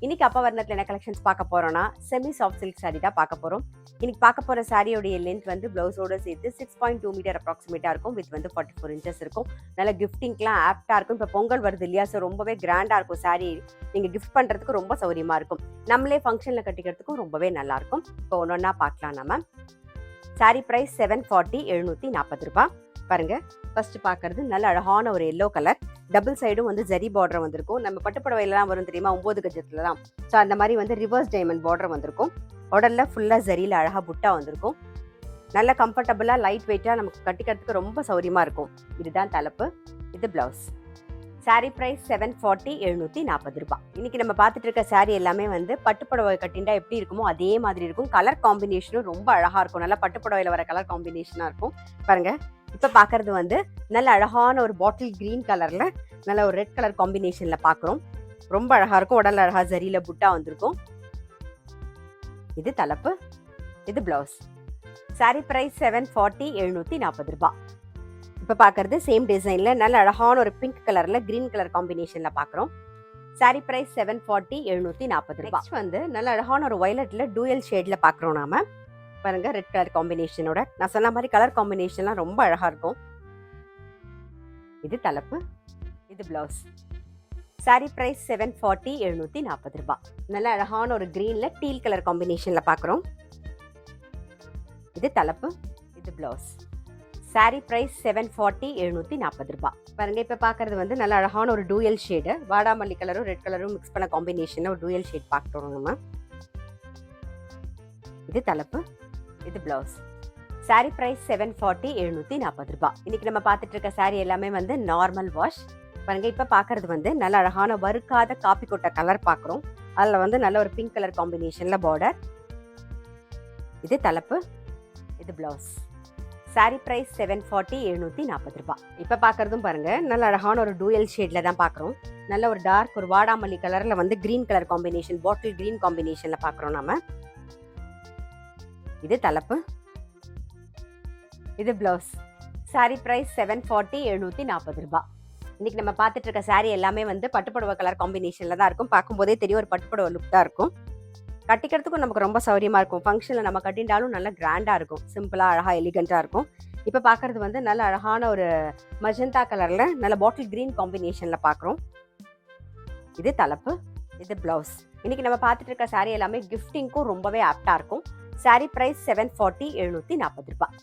இன்னைக்கு அப்பா வர்ணத்தில் என்ன கலெக்ஷன்ஸ் பார்க்க போறோம்னா செமி சாஃப்ட் சில்க் சாரி தான் பார்க்க போறோம். இன்னைக்கு பார்க்க போற சாரியோடைய லென்த் வந்து பிளவுஸோட சேர்த்து 6.2 மீட்டர் அப்ராக்சிமேட்டா இருக்கும். வித் வந்து 44 இன்ச்சஸ் இருக்கும். நல்ல கிஃப்டிங்க்குலாம் ஆப்டா இருக்கும். இப்போ பொங்கல் வருது இல்லையா, ஸோ ரொம்பவே கிராண்டா இருக்கும் சாரி. நீங்க கிஃப்ட் பண்றதுக்கு ரொம்ப சௌரியமா இருக்கும். நம்மளே ஃபங்க்ஷன்ல கட்டிக்கிறதுக்கும் ரொம்பவே நல்லா இருக்கும். இப்போ ஒன்னொன்னா பார்க்கலாம். நம்ம சாரி பிரைஸ் 740 740 ரூபாய். பாருங்க, ஃபர்ஸ்ட் பார்க்கறது நல்ல அழகான ஒரு எல்லோ கலர். டபுள் சைடும் வந்து ஜரி பார்டர் வந்திருக்கும். நம்ம பட்டுப்புடவையெல்லாம் வரும் தெரியுமா, 9 கஜத்துல தான். ஸோ அந்த மாதிரி வந்து ரிவர்ஸ் டைமண்ட் பார்டர் வந்திருக்கும். உடல்ல ஃபுல்லா ஜரியில அழகா புட்டா வந்திருக்கும். நல்ல கம்ஃபர்டபுளா லைட் வெயிட்டா நமக்கு கட்டிக்கிறதுக்கு ரொம்ப சௌரியமா இருக்கும். இதுதான் தலைப்பு, இது பிளவுஸ். சாரி பிரைஸ் 740 740 ரூபாய். இன்னைக்கு நம்ம பார்த்துட்டு இருக்க சாரி எல்லாமே வந்து பட்டுப்புடவை கட்டிண்டா எப்படி இருக்குமோ அதே மாதிரி இருக்கும். கலர் காம்பினேஷனும் ரொம்ப அழகா இருக்கும். நல்லா பட்டுப்புடவையில வர கலர் காம்பினேஷனா இருக்கும். பாருங்க, இப்ப பாக்குறது வந்து நல்ல அழகான ஒரு பாட்டில் கிரீன் கலர்ல நல்ல ஒரு ரெட் கலர் காம்பினேஷன்ல பாக்குறோம். ரொம்ப அழகா இருக்கும். உடல் அழகா ஜரியில புட்டா வந்திருக்கும். இது தலைப்பு, இது பிளவுஸ். சாரி பிரைஸ் 740 740 ரூபாய். இப்ப பாக்குறது சேம் டிசைன்ல நல்ல அழகான ஒரு பிங்க் கலர்ல கிரீன் கலர் காம்பினேஷன்ல பாக்குறோம். சாரி பிரைஸ் 740 740 ரூபாய். நெக்ஸ்ட் வந்து நல்ல அழகான ஒரு வயலட்ல டூயல் ஷேட்ல பாக்குறோம் நாம. பாருங்க, ரெட் கலர் காம்பினேஷனோட. நான் சொன்ன மாதிரி கலர் காம்பினேஷன்லாம் ரொம்ப அழகா இருக்கும். இது தலைப்பு, இது பிளவுஸ். சாரி பிரைஸ் 740 740 ரூபாய். நல்ல அழகான ஒரு கிரீன்ல டீல் கலர் காம்பினேஷன்ல பாக்குறோம். இது தலைப்பு, இது பிளவுஸ். சாரி பிரைஸ் 740 740 ரூபாய். பாருங்க, இப்ப பாக்குறது வந்து நல்ல அழகான ஒரு டூயல் ஷேடு. வாடாமல்லி கலரும் ரெட் கலரும் மிக்ஸ் பண்ண காம்பினேஷன்ல ஒரு டூயல் ஷேட் பார்க்கிறோம் நம்ம. இது தலைப்பு, இது பிளவுஸ். சாரி பிரைஸ் 740 740 ரூபாய். இன்னைக்கு நம்ம பார்த்துட்டு இருக்க சாரி எல்லாமே வந்து நார்மல் வாஷ். பாருங்க, இப்ப பாக்குறது வந்து நல்ல அழகான வறுக்காத காப்பி கொட்டை கலர் பாக்குறோம். அதுல வந்து நல்ல ஒரு பிங்க் கலர் காம்பினேஷன்ல பார்டர். இது தலைப்பு, இது பிளவுஸ். சாரி பிரைஸ் 740 740 ரூபாய். இப்ப பாக்குறதும் பாருங்க, நல்ல அழகான ஒரு டூயல் ஷேட்ல தான் பாக்குறோம். நல்ல ஒரு டார்க் ஒரு வாடாமல்லி கலர்ல வந்து green colour combination, bottle green காம்பினேஷன்ல பாக்குறோம் நாம. இது தலைப்பு, இது பிளவுஸ். சாரி பிரைஸ் 740 740 ரூபாய். இன்னைக்கு நம்ம பார்த்துட்டு இருக்க சாரி எல்லாமே வந்து பட்டுப்புடவை கலர் காம்பினேஷன்ல தான் இருக்கும். பார்க்கும்போதே தெரியும் ஒரு பட்டுப்புடவை லுக் தான் இருக்கும். கட்டிக்கிறதுக்கும் நமக்கு ரொம்ப சௌரியமா இருக்கும். ஃபங்க்ஷன்ல நம்ம கட்டிண்டாலும் நல்ல கிராண்டா இருக்கும். சிம்பிளா அழகா எலிகண்டா இருக்கும். இப்ப பாக்குறது வந்து நல்ல அழகான ஒரு மஜந்தா கலர்ல நல்ல பாட்டில் கிரீன் காம்பினேஷன்ல பாக்குறோம். இது தலைப்பு, இது பிளவுஸ். இன்னைக்கு நம்ம பார்த்துட்டு இருக்க சாரி எல்லாமே கிஃப்டிங்க்கும் ரொம்பவே ஆப்டா இருக்கும். சாரி பிரைஸ் 740 740 ரூபாய்.